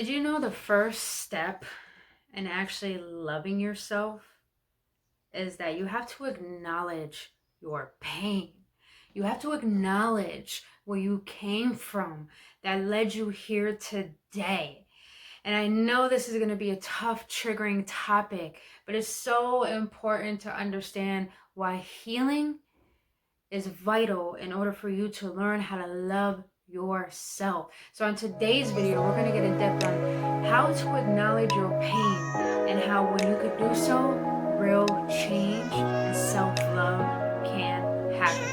Did you know the first step in actually loving yourself is that you have to acknowledge your pain? You have to acknowledge where you came from that led you here today. And I know this is going to be a tough, triggering topic, but it's so important to understand why healing is vital in order for you to learn how to love yourself. So in today's video, we're going to get in depth on how to acknowledge your pain and how when you could do so, real change and self-love can happen.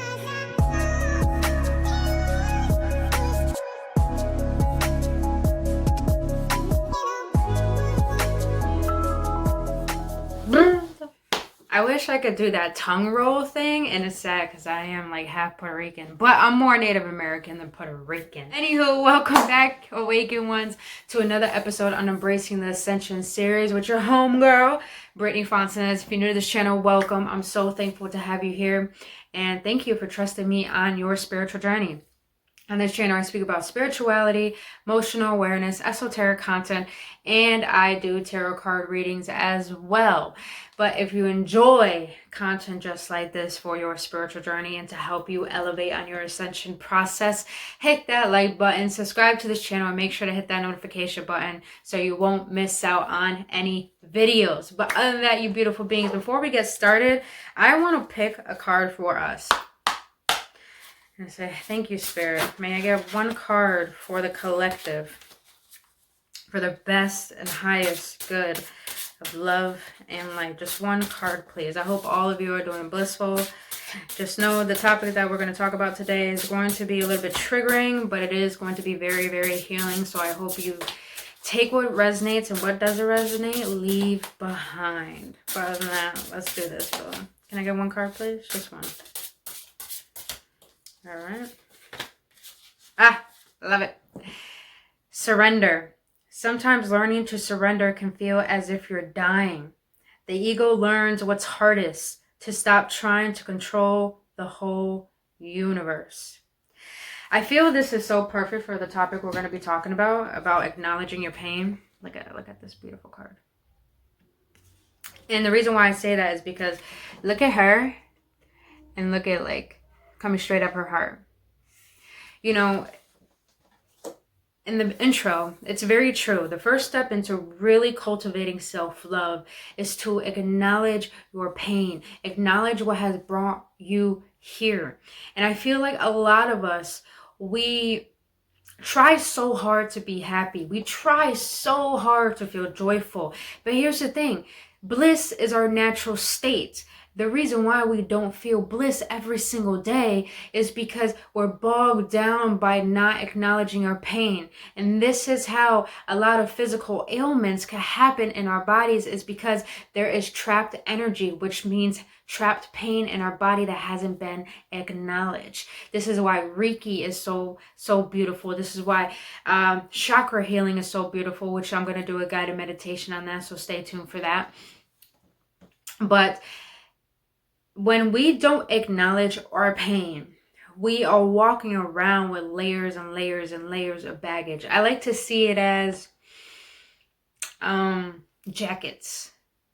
I wish I could do that tongue roll thing, and it's sad because I am like half Puerto Rican, but I'm more Native American than Puerto Rican. Anywho, welcome back, Awaken Ones, to another episode on Embracing the Ascension series with your homegirl, Brittany Fontanez. If you're new to this channel, welcome. I'm so thankful to have you here, and thank you for trusting me on your spiritual journey. On this channel, I speak about spirituality, emotional awareness, esoteric content, and I do tarot card readings as well. But if you enjoy content just like this for your spiritual journey and to help you elevate on your ascension process, hit that like button, subscribe to this channel, and make sure to hit that notification button so you won't miss out on any videos. But other than that, you beautiful beings, before we get started, I want to pick a card for us. And say, thank you, Spirit. May I get one card for the collective, for the best and highest good of love and light. Just one card, please. I hope all of you are doing blissful. Just know the topic that we're going to talk about today is going to be a little bit triggering, but it is going to be very, very healing. So I hope you take what resonates, and what doesn't resonate, leave behind. But other than that, let's do this. So, can I get one card, please? Just one. All right. Love it. Surrender. Sometimes learning to surrender can feel as if you're dying. The ego learns what's hardest: to stop trying to control the whole universe. I feel this is so perfect for the topic we're going to be talking about acknowledging your pain. Look at this beautiful card. And the reason why I say that is because look at her and look at like coming straight up her heart. You know, in the intro, it's very true. The first step into really cultivating self-love is to acknowledge your pain, acknowledge what has brought you here. And I feel like a lot of us, we try so hard to be happy. We try so hard to feel joyful. But here's the thing, bliss is our natural state. The reason why we don't feel bliss every single day is because we're bogged down by not acknowledging our pain. And this is how a lot of physical ailments can happen in our bodies, is because there is trapped energy, which means trapped pain in our body that hasn't been acknowledged. This is why Reiki is so beautiful. This is why chakra healing is so beautiful, which I'm going to do a guided meditation on that, so stay tuned for that. But when we don't acknowledge our pain, we are walking around with layers and layers and layers of baggage. I like to see it as jackets.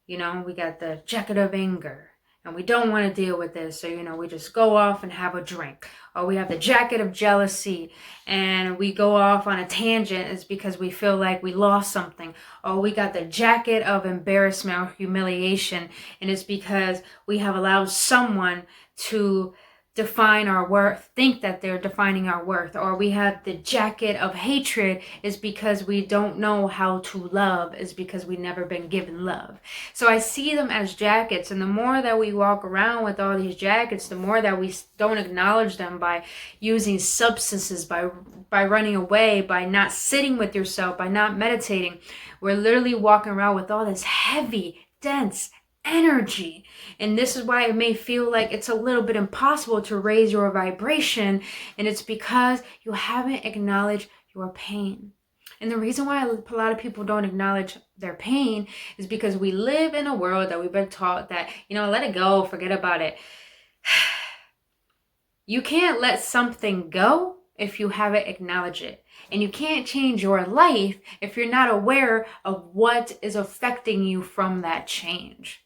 You know, we got the jacket of anger, and we don't want to deal with this, so you know, we just go off and have a drink. Or we have the jacket of jealousy, and we go off on a tangent. It's because we feel like we lost something. Or we got the jacket of embarrassment or humiliation, and it's because we have allowed someone to define our worth, think that they're defining our worth. Or we have the jacket of hatred, is because we don't know how to love, is because we've never been given love. So I see them as jackets, and the more that we walk around with all these jackets, the more that we don't acknowledge them by using substances, by running away, by not sitting with yourself, by not meditating. We're literally walking around with all this heavy, dense energy. And this is why it may feel like it's a little bit impossible to raise your vibration, and it's because you haven't acknowledged your pain. And the reason why a lot of people don't acknowledge their pain is because we live in a world that we've been taught that, you know, let it go, forget about it. You can't let something go if you haven't acknowledged it. And you can't change your life if you're not aware of what is affecting you from that change.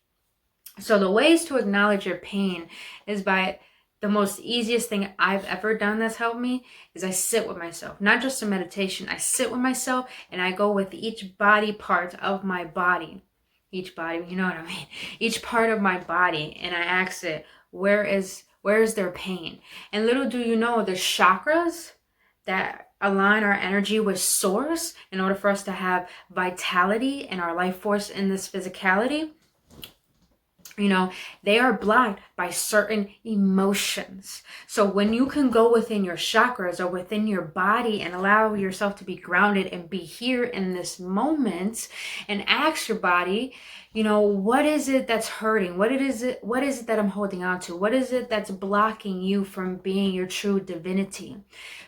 So the ways to acknowledge your pain is by the most easiest thing I've ever done that's helped me is I sit with myself. Not just in meditation. I sit with myself and I go with each body part of my body. Each body, you know what I mean? Each part of my body. And I ask it, where is their pain? And little do you know, the chakras that align our energy with source in order for us to have vitality and our life force in this physicality, you know, they are blocked by certain emotions. So when you can go within your chakras or within your body and allow yourself to be grounded and be here in this moment and ask your body, you know, what is it that's hurting? What is it that I'm holding on to? What is it that's blocking you from being your true divinity?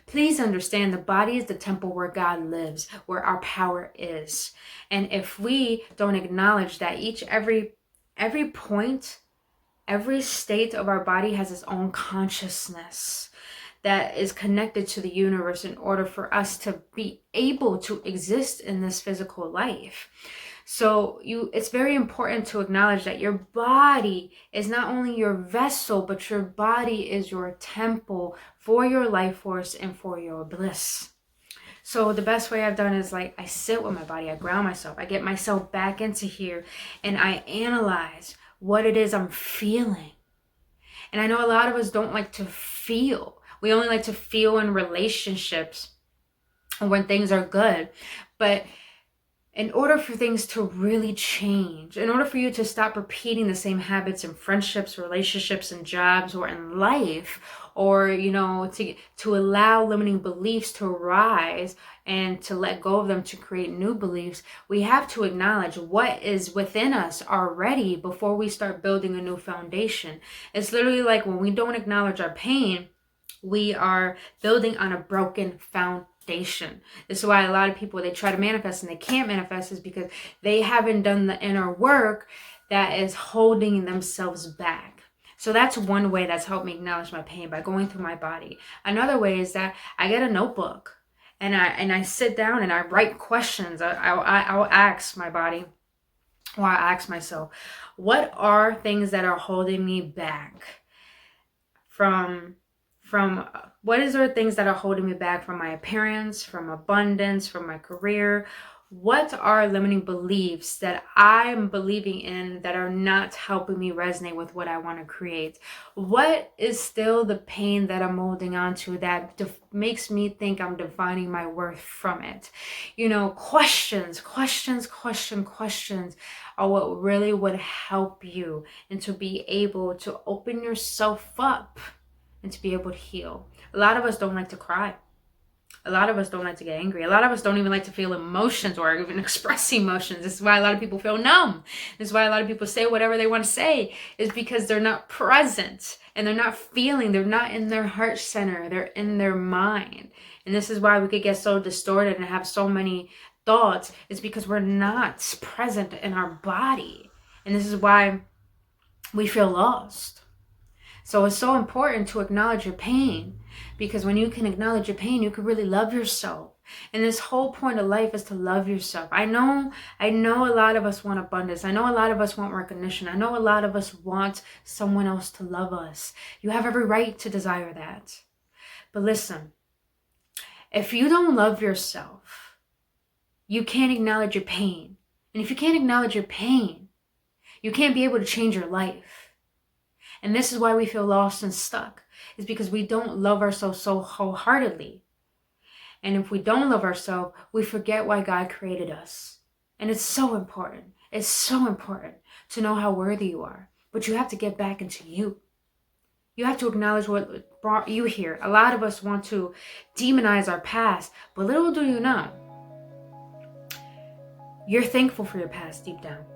Please understand, the body is the temple where God lives, where our power is. And if we don't acknowledge that every point, every state of our body has its own consciousness that is connected to the universe in order for us to be able to exist in this physical life. So it's very important to acknowledge that your body is not only your vessel, but your body is your temple for your life force and for your bliss. So the best way I've done is like, I sit with my body, I ground myself, I get myself back into here, and I analyze what it is I'm feeling. And I know a lot of us don't like to feel. We only like to feel in relationships or when things are good. But in order for things to really change, in order for you to stop repeating the same habits in friendships, relationships, and jobs, or in life, or, you know, to allow limiting beliefs to rise and to let go of them to create new beliefs, we have to acknowledge what is within us already before we start building a new foundation. It's literally like when we don't acknowledge our pain, we are building on a broken foundation. This is why a lot of people, they try to manifest and they can't manifest, is because they haven't done the inner work that is holding themselves back. So that's one way that's helped me acknowledge my pain, by going through my body. Another way is that I get a notebook and I sit down and I write questions. I'll ask my body, or I ask myself, what are things that are holding me back from what is there things that are holding me back from my appearance, from abundance, from my career? What are limiting beliefs that I'm believing in that are not helping me resonate with what I want to create? What is still the pain that I'm holding on to that makes me think I'm defining my worth from it? You know, questions are what really would help you, and to be able to open yourself up and to be able to heal. A lot of us don't like to cry. A lot of us don't like to get angry. A lot of us don't even like to feel emotions or even express emotions. This is why a lot of people feel numb. This is why a lot of people say whatever they want to say, is because they're not present and they're not feeling. They're not in their heart center. They're in their mind. And this is why we could get so distorted and have so many thoughts. It's because we're not present in our body. And this is why we feel lost. So it's so important to acknowledge your pain, because when you can acknowledge your pain, you can really love yourself. And this whole point of life is to love yourself. I know a lot of us want abundance. I know a lot of us want recognition. I know a lot of us want someone else to love us. You have every right to desire that. But listen, if you don't love yourself, you can't acknowledge your pain. And if you can't acknowledge your pain, you can't be able to change your life. And this is why we feel lost and stuck, is because we don't love ourselves so wholeheartedly. And if we don't love ourselves, we forget why God created us. And it's so important. It's so important to know how worthy you are. But you have to get back into you. You have to acknowledge what brought you here. A lot of us want to demonize our past, but little do you know, you're thankful for your past deep down.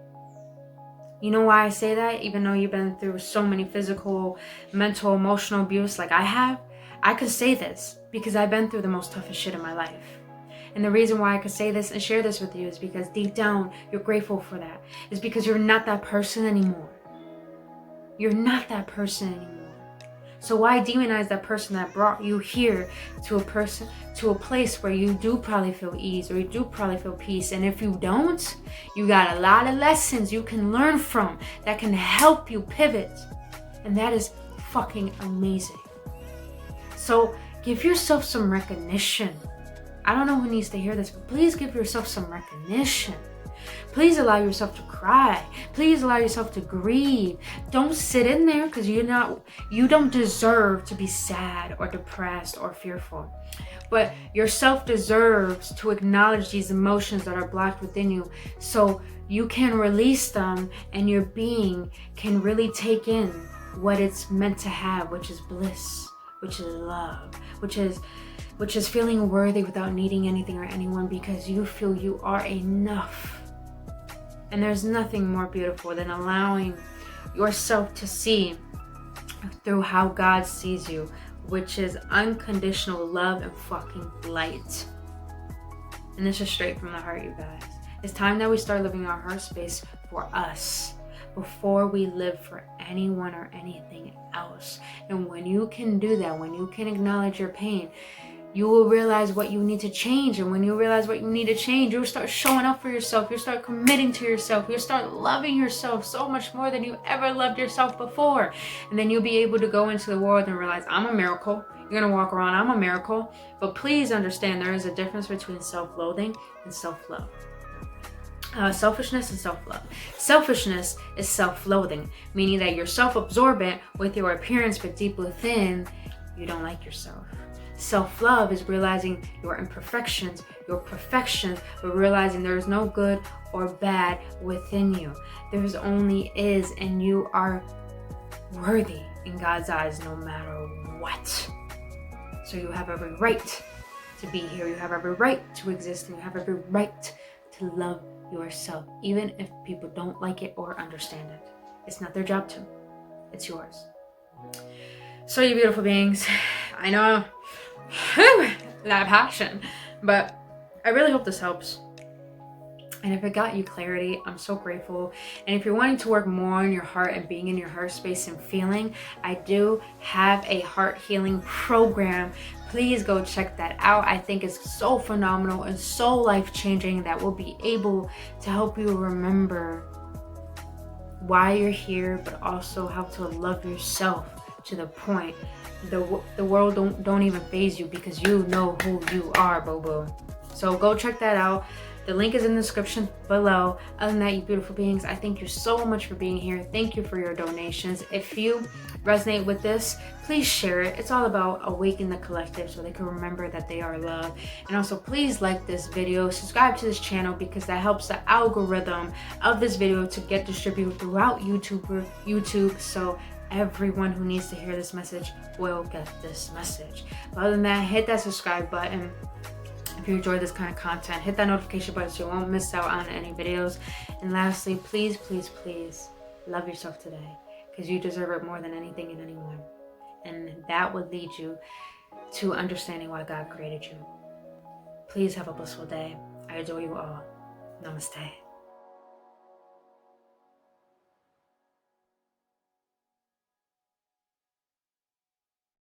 You know why I say that? Even though you've been through so many physical, mental, emotional abuse like I have, I could say this because I've been through the most toughest shit in my life. And the reason why I could say this and share this with you is because deep down, you're grateful for that. It's because you're not that person anymore. You're not that person anymore. So why demonize that person that brought you here to a place where you do probably feel ease, or you do probably feel peace? And if you don't, you got a lot of lessons you can learn from that can help you pivot. And that is fucking amazing. So give yourself some recognition. I don't know who needs to hear this, but please give yourself some recognition. Please allow yourself to cry. Please allow yourself to grieve. Don't sit in there, because you don't deserve to be sad or depressed or fearful. But yourself deserves to acknowledge these emotions that are blocked within you, so you can release them and your being can really take in what it's meant to have, which is bliss, which is love, which is feeling worthy without needing anything or anyone, because you feel you are enough. And there's nothing more beautiful than allowing yourself to see through how God sees you, which is unconditional love and fucking light. And this is straight from the heart, you guys. It's time that we start living our heart space for us before we live for anyone or anything else. And when you can do that, when you can acknowledge your pain, you will realize what you need to change. And when you realize what you need to change, you'll start showing up for yourself. You'll start committing to yourself. You'll start loving yourself so much more than you ever loved yourself before. And then you'll be able to go into the world and realize, I'm a miracle. You're going to walk around, I'm a miracle. But please understand, there is a difference between self-loathing and self-love. Selfishness and self-love. Selfishness is self-loathing, meaning that you're self-absorbent with your appearance, but deep within, you don't like yourself. Self-love is realizing your imperfections, your perfections, but realizing there is no good or bad within you. There's only is, and you are worthy in God's eyes no matter what. So you have every right to be here. You have every right to exist, and you have every right to love yourself, even if people don't like it or understand it. It's not their job to. It's yours. So you beautiful beings, I know, a lot of passion, but I really hope this helps. And if it got you clarity, I'm so grateful. And if you're wanting to work more on your heart and being in your heart space and feeling, I do have a heart healing program. Please go check that out. I think it's so phenomenal and so life-changing that will be able to help you remember why you're here, but also how to love yourself to the point the world don't even faze you, because you know who you are, boo-boo. So go check that out. The link is in the description below. Other than that, you beautiful beings, I thank you so much for being here. Thank you for your donations. If you resonate with this, please share it. It's all about awakening the collective so they can remember that they are loved. And also, please like this video, subscribe to this channel, because that helps the algorithm of this video to get distributed throughout YouTube, so everyone who needs to hear this message will get this message. But other than that, hit that subscribe button. If you enjoy this kind of content, hit that notification button so you won't miss out on any videos. And lastly, please, please, please love yourself today, because you deserve it more than anything and anyone. And that will lead you to understanding why God created you. Please have a blissful day. I adore you all. Namaste.